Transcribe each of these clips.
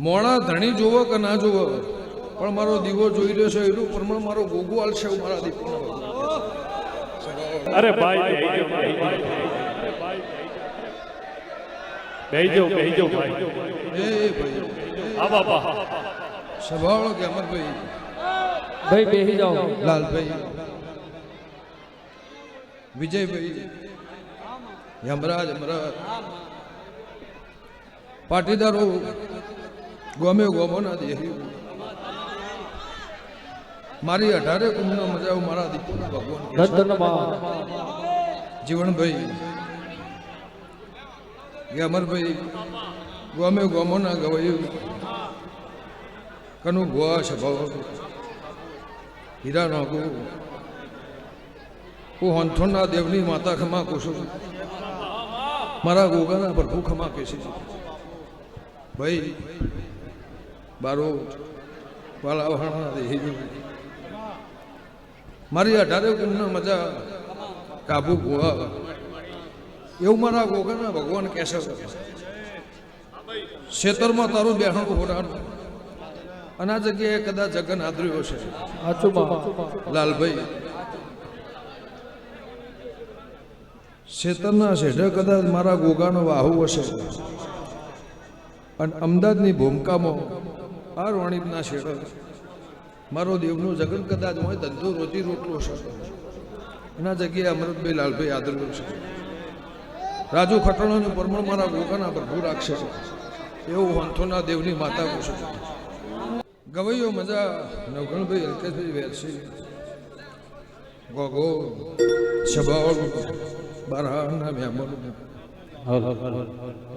મોણા ધણી જોવો કે ના જોવો પણ મારો દીવો જોઈ રહ્યો છે એટલું પ્રમાણ મારો ગોગો આલશે મારા દીપો. અરે ભાઈ બેહજો ભાઈ એ ભાઈ આ બાપા સભાળો કે અમરભાઈ ભાઈ બેહી જાઓ. લાલભાઈ વિજયભાઈ યમરાજ પાટીદારો ગમે ગોમોના દેહી મારી 18 કુંભનો મજા મારા દીપોના ભગવાન ધન્યવાદ. જીવણભાઈ અમરભાઈ ગમે ગોમોના ગવાયું કનુ ગોવા સ્વભાવ હીરા નાગુ હું હંથોના દેવની માતા ખમા કુશું મારા ગોગાના પ્રભુ ખમા કેસી ભાઈ બારો વાલાવાણા દેહી મારી 18 કુંભના મજા કાબુ ગોવા એવું મારા ગોગાના ભગવાન કહેશે. ખેતરમાં તારું બેહણું ફોટાનું અને આ જગ્યાએ કદાચ જગન આદર્યો છે. લાલભાઈ ખેતરના શેઢે કદાચ મારા ગોગાનો વાહુ હશે અને અમદાવાદની ભૂમિકામાં આ રોણીના શેઢે મારો દેવનું જગન કદાચ હોય ધંધો રોજી રોટલો છે. એના જગ્યાએ અમૃતભાઈ લાલભાઈ આદર્યો છે. રાજુ ખટણાનું પરમણ મારા ગોગાના પ્રભુ રાખશે એવું વંથોના દેવની માતા પૂછે. ગવૈયો મજા નવગણભાઈ અલ્કેશભાઈ વેરસી ગોગો સભાળ બારાના મહેમાનો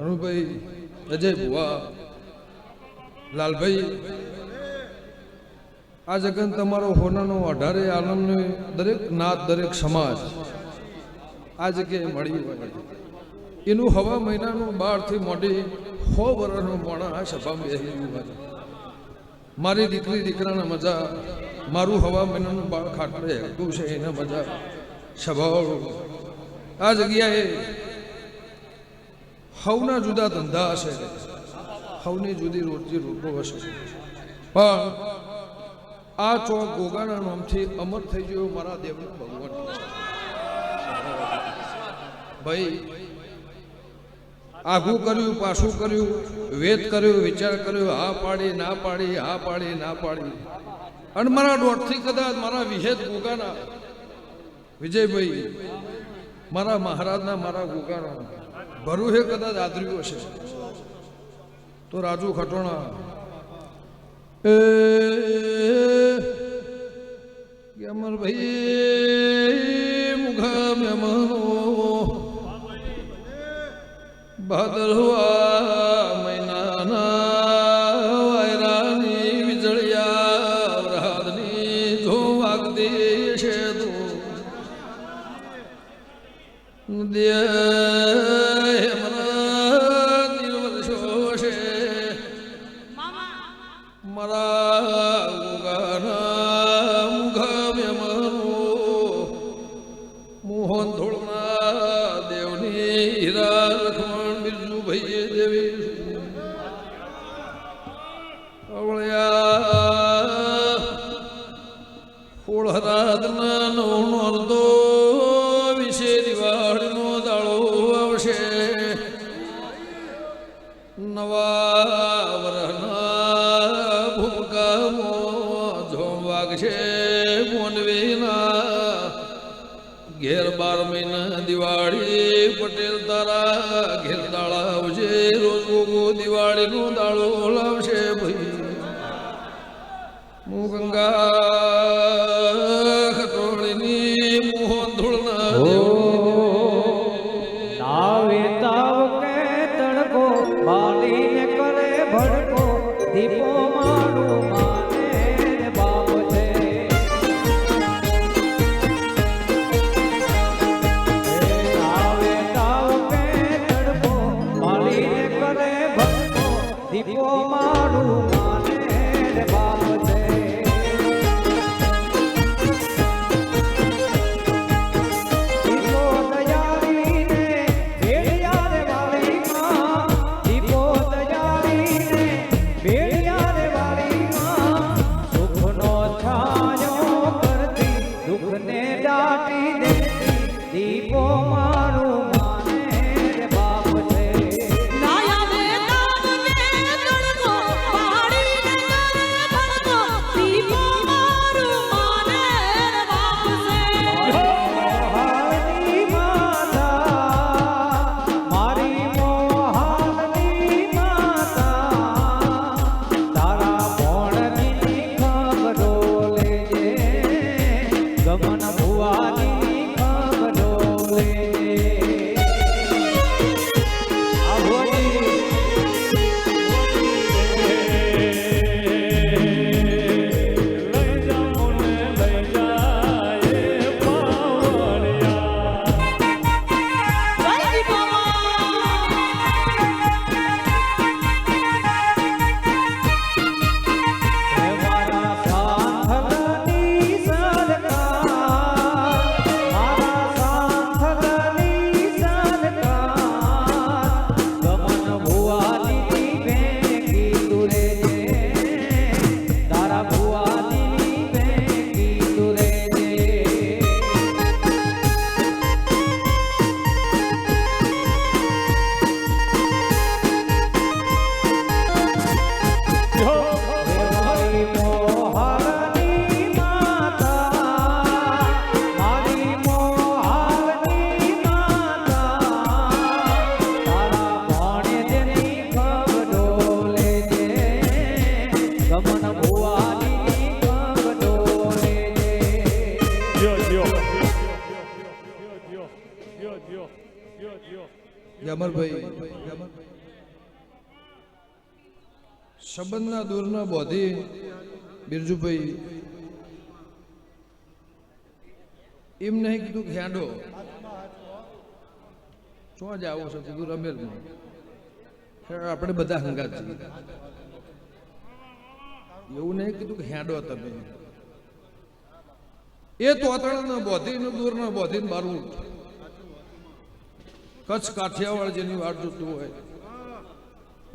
અનુભાઈ અજય ભુવા લાલભાઈ આ જગન તમારો હોનાનો 18 આલમનો દરેક નાત દરેક સમાજ આ જગ્યાએ મળી હોય એનું હવા મહિનાનું 12 થી મોડી 100 વર્ષનો મોણા આ સભામાં બેસી હોય. મારી દીકરી દીકરાના મજા મારું હવા મહિનાનું બાળ ખાટલે હેકતું છે એના મજા સ્વભાવ આ જગ્યાએ હવના જુદા ધંધા હશે હવની જુદી રોજી રોટલો હશે પણ આ ચોક ગોગાના નામથી અમર થઈ ગયો મારા દેવના ભગવાન. ભાઈ આઘું કર્યું પાછું કર્યું વેદ કર્યો વિચાર કર્યો હા પાડી ના પાડી હા પાડી ના પાડી અને મારા દોઢથી કદાચ મારા વિહેદ ગોગાના વિજયભાઈ મારા મહારાજના મારા ગોગાના ભરૂહે કદાચ આદર્યો છે તો રાજુ ખટોણા અમરભાઈ મુખા મહેમાનો ભાદરવા મહિનાના વાયરાની વીજળિયા વરહાદની જો વાગતી છે તો વર્ષો છે મારા ગોગાના મુખા મહેમાનો મોહન ધોળના દેવની હીરા લખમણ બિરજુ ભાઈએ દેવી અવળ્યા હોળહરાદના નવનો અર્ધો વિશે દિવાળીનો દાળો આવશે. નવા વરના ભૂમકામાં જોમ વાગશે મોનવીના ઘેર 12 મહિના દિવાળી પટેલ તારા ઘેર દાળા આવશે રોજ ગોગો દિવાળીનો દાળો લાવશે. ભાઈ હું ગંગા ખટોળીની મોહન ધૂળના તાવ કે તડકો બાલીને કરે ભડકો દીપો મારું માને બાપ છે. આવે તાવ કે તડકો બાલીને કરે ભડકો દીપો મારું માને બાપ છે. દીપો દયાળીને ભેળિયા રે વાલીમાં દીપો દયાળીને અમરભાઈ સંબંધના દૂરના બોધી બિરજુભાઈ એમ નહીં કીધું કે હેડો શું જ આવો છો કીધું રમેલમાં આપણે બધા હંગાત છીએ એવું નહીં કીધું કે હેડો તમે એ તોતળાના બોધીનું દૂરના બોધીને બારું કચ્છ કાઠિયાવાડ જેની વાટ જોતું હોય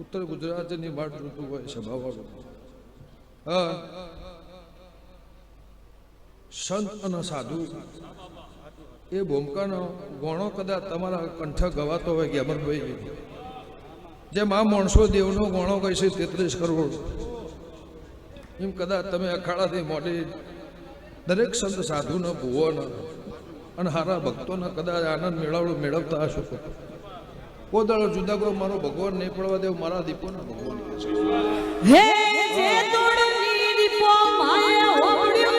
ઉત્તર ગુજરાત જેની વાટ જોતું હોય સભાવાળું હા સંત અને સાધુ એ ભૂમકાનો ગોણો કદાચ તમારા કંઠ ગવાતો હોય કે અમરભાઈ જેમ આ માણસો દેવનો ગોણો કહે છે 33 કરોડ એમ કદાચ તમે અખાડાથી મોટી દરેક સંત સાધુનો ભુવોનો અને હારા ભક્તોના કદાચ આનંદ મેળવતા હશો કોદાળો જુદા કોઈ મારો ભગવાન નહીં પડવા દેવ મારા દીપોના ભગવાન હે જે તોડની દીપો માયા ઓડ્યો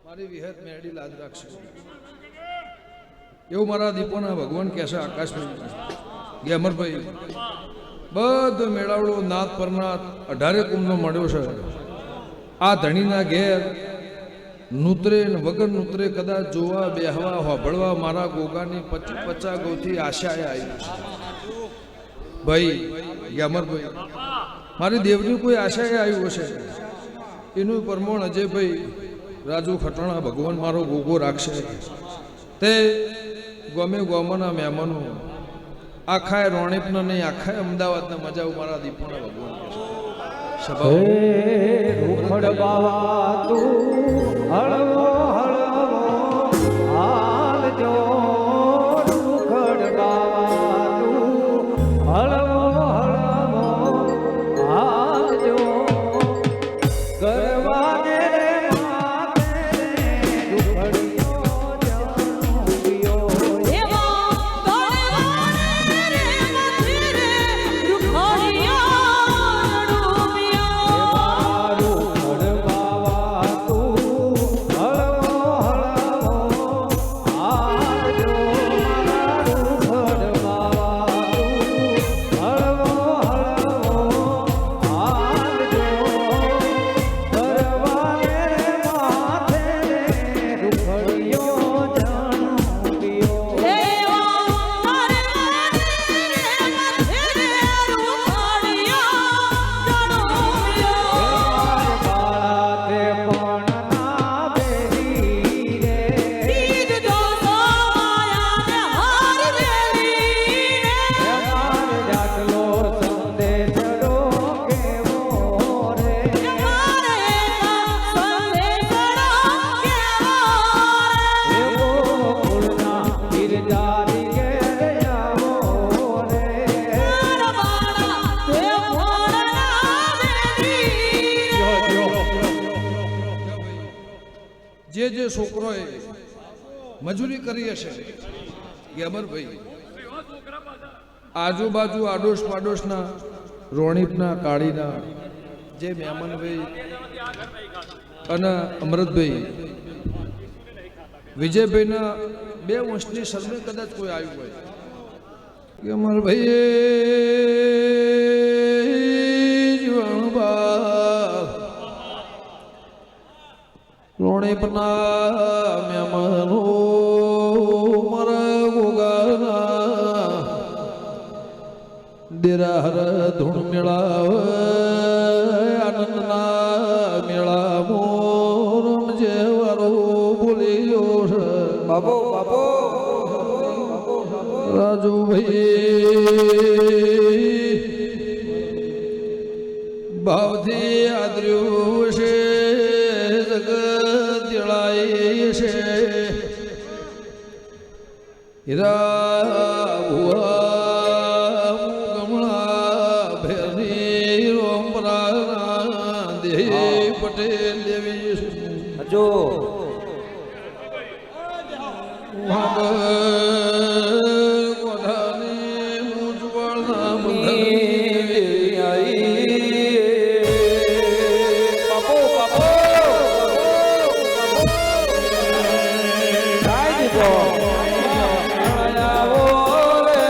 મારી વિહત મેળી લાજ રાખશે એવું મારા દીપોના ભગવાન કહેશે આકાશભાઈ અમરભાઈ બધો મેળાવડો નાથ પરનાથ 18 કુંભનો મળ્યો છે આ ધણીના ઘેર નૂતરે ને વગર નૂતરે કદાચ જોવા બેહવા હોભળવા મારા ગોગાની 50 ગૌથી આશાએ આવી છે ભાઈ અમરભાઈ મારી દેવની કોઈ આશાએ આવ્યું હશે એનું પરમોણ અજયભાઈ રાજુ ખટાણા ભગવાન મારો ગોગો રાખશે તે ગમે ગોમાના મહેમાનો આખાય રોણીપના નહીં આખાય અમદાવાદના મજા મારા દીપોના ભગવાન રૂખડ બાવા તું હળવો હળવો હાલજો રૂખડ બાવા તું હળવો હળવો હાલજો કરવાને જે છોકરોએ મજૂરી કરી હશે કે અમરભાઈ આજુબાજુ આડોશ પાડોશના રોણીપના કાળીના જે મહેમાનભાઈ અને અમૃતભાઈ વિજયભાઈના 2 વંશની શરમે કદાચ કોઈ આવ્યું હોય કે અમરભાઈ રોણીપના મહેમાનો મારા ગોગાના દેરાહર ધૂણ મેળાવ આનંદના મેળા મોરમ જે વારો બોલ્યો છે બાબો બાબો રાજુભાઈ ભાવથી આદર્યું છે જગત જળાય છે હીરા ભુવા પટેલ દેવી જો ગોધાની મુજવાળના દેવી આઈ બાપો બાપો ગાય દીધો આવો રે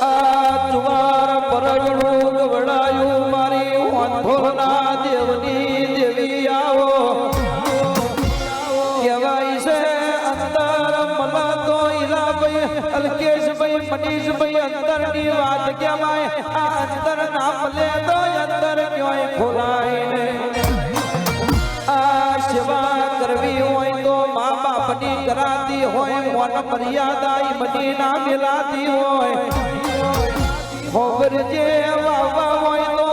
આ જુવાર પરગણું ગવડાયું મારી વાંધોના દેવની દેવી આવો કહેવાય છે અંતર મલા તો ઈલાભાઈ અલ્કેશભાઈ મનીષભાઈ અંતરની વાત કહેવાય આ અંતર ના મળે તો અંતર ક્યાંય ખોલાય ને આ સેવા કરવી હોય તો મા બાપની કરાતી હોય મોન મર્યાદા મની ના મિલાતી હોય ખબર જે વાવા હોય તો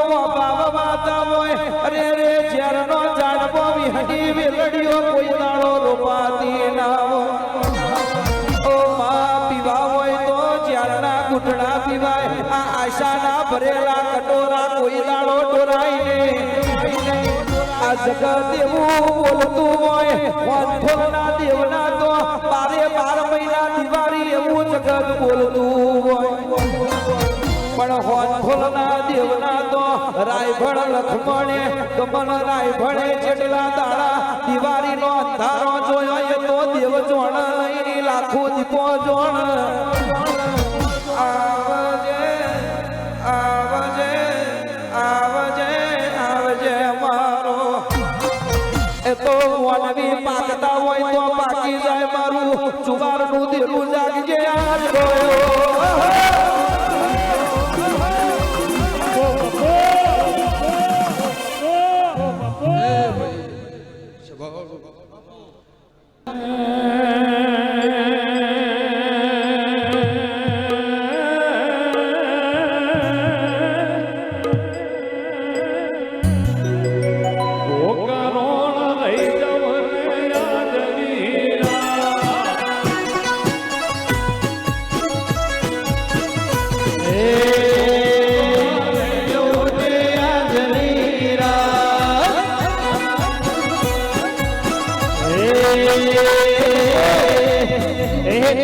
વાતા હોય અરે રે ઝેરનો ઝાડવો વિહડી વેલડીઓ કોઈ દાડો રોપાતી ના હોય ઓ મા પીવા હોય તો ઝેરના ઘૂંટડા પીવાય આ આશાના ભરેલા કટોરા કોઈ દાડો ઢોરાય ને આ જગત એવું બોલતું હોય વાંધોના દેવના તો 12 મહિના દિવાળી એવું જગત બોલતું હોય પણ હોનખોલના દેવના તો રાયભણ લખમણે કમલ રાયભણે જેટલા દાડા દિવાળીનો અંધારો જોયો એ તો દેવ જોણ નહીં લાખો દીપો જોણ આવજે આવજે આવજે આવજે મારો એ તો વનવી પાકતા હોય તો પાકી જાય મારું જુવારનું દેલું જાગજે આજ રોયો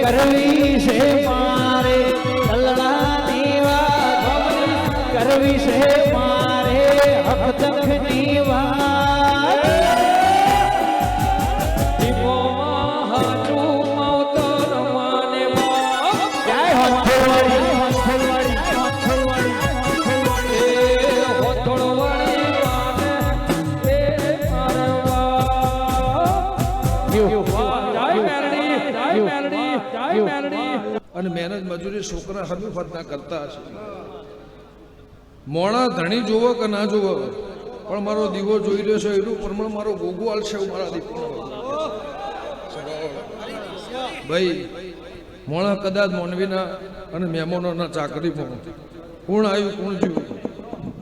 કરવી છે મારે તલડાની વાત કરવી છે મારે હક તખની વાત દીપોમાં હાચું માવતર માને જય હોથળવાડી હોથળવાડી માને એ અને મહેનત મજૂરી છોકરા હરમી ફતના કરતા હશે મોણા ધણી જોવો કે ના જોવો પણ મારો દીવો જોઈ રહ્યો છે એટલું પ્રમાણ મારો ગોગવાલ છે મારા દીપો ભાઈ મોણા કદાચ મોનવીના અને મહેમાનોના ચાકરીમાં કોણ આવ્યું કોણ જોયું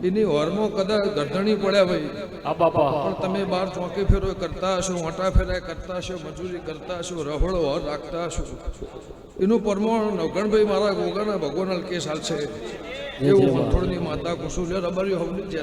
એની હોરમાં કદાચ ગરધણી પડ્યા ભાઈ આ બાપા પણ તમે બહાર ચોકી ફેરો કરતા હશો ઓટા ફેરા કરતા હશો મજૂરી કરતા હશો રહોળો હોર રાખતા હશો એનું પરમાણ નવગણભાઈ મારા ગોગાના ભગવાન અલકેશ હાલ છે એવું વંથોડની માતા કુસુલ્ય રબારી હોવાની છે